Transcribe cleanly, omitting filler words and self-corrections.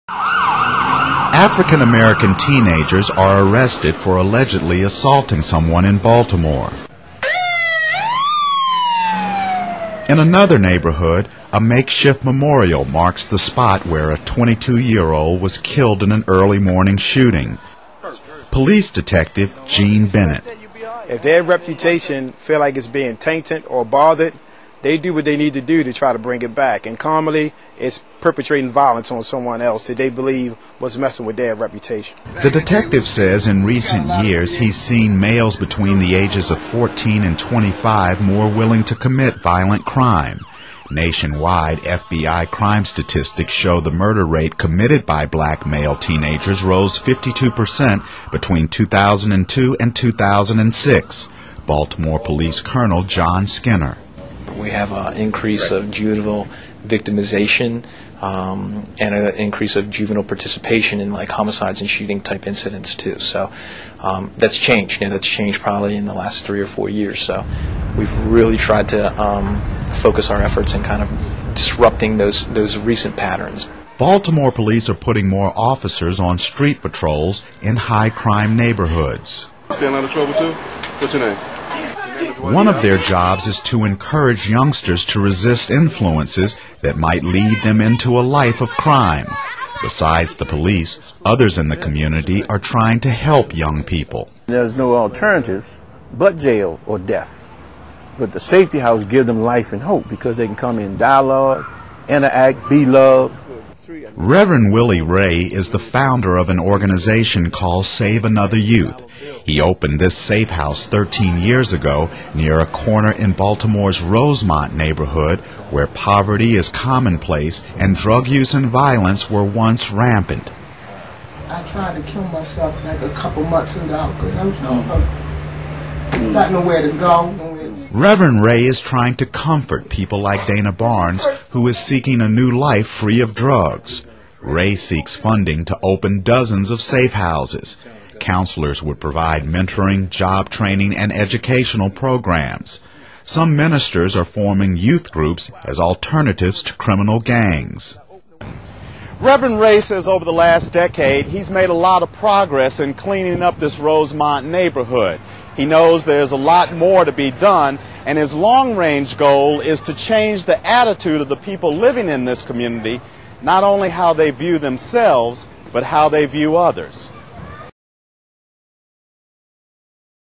African-American teenagers are arrested for allegedly assaulting someone in Baltimore. In another neighborhood, a makeshift memorial marks the spot where a 22-year-old was killed in an early morning shooting. Police detective Gene Bennett. If their reputation feel like it's being tainted or bothered, they do what they need to do to try to bring it back. And commonly, it's perpetrating violence on someone else that they believe was messing with their reputation. The detective says in recent years he's seen males between the ages of 14 and 25 more willing to commit violent crime. Nationwide, FBI crime statistics show the murder rate committed by black male teenagers rose 52% between 2002 and 2006. Baltimore Police Colonel John Skinner. We have an increase of juvenile victimization and an increase of juvenile participation in like homicides and shooting type incidents too. So that's changed. That's changed probably in the last 3 or 4 years. So we've really tried to focus our efforts in kind of disrupting those recent patterns. Baltimore police are putting more officers on street patrols in high crime neighborhoods. Staying out of trouble too? What's your name? One of their jobs is to encourage youngsters to resist influences that might lead them into a life of crime. Besides the police, others in the community are trying to help young people. There's no alternatives but jail or death. But the safety house gives them life and hope because they can come in dialogue, interact, be loved. Reverend Willie Ray is the founder of an organization called Save Another Youth. He opened this safe house 13 years ago near a corner in Baltimore's Rosemont neighborhood where poverty is commonplace and drug use and violence were once rampant. I tried to kill myself like a couple months ago because I was not nowhere to go. Reverend Ray is trying to comfort people like Dana Barnes, who is seeking a new life free of drugs. Ray seeks funding to open dozens of safe houses. Counselors would provide mentoring, job training, and educational programs. Some ministers are forming youth groups as alternatives to criminal gangs. Reverend Ray says over the last decade he's made a lot of progress in cleaning up this Rosemont neighborhood. He knows there's a lot more to be done, and his long-range goal is to change the attitude of the people living in this community, not only how they view themselves, but how they view others.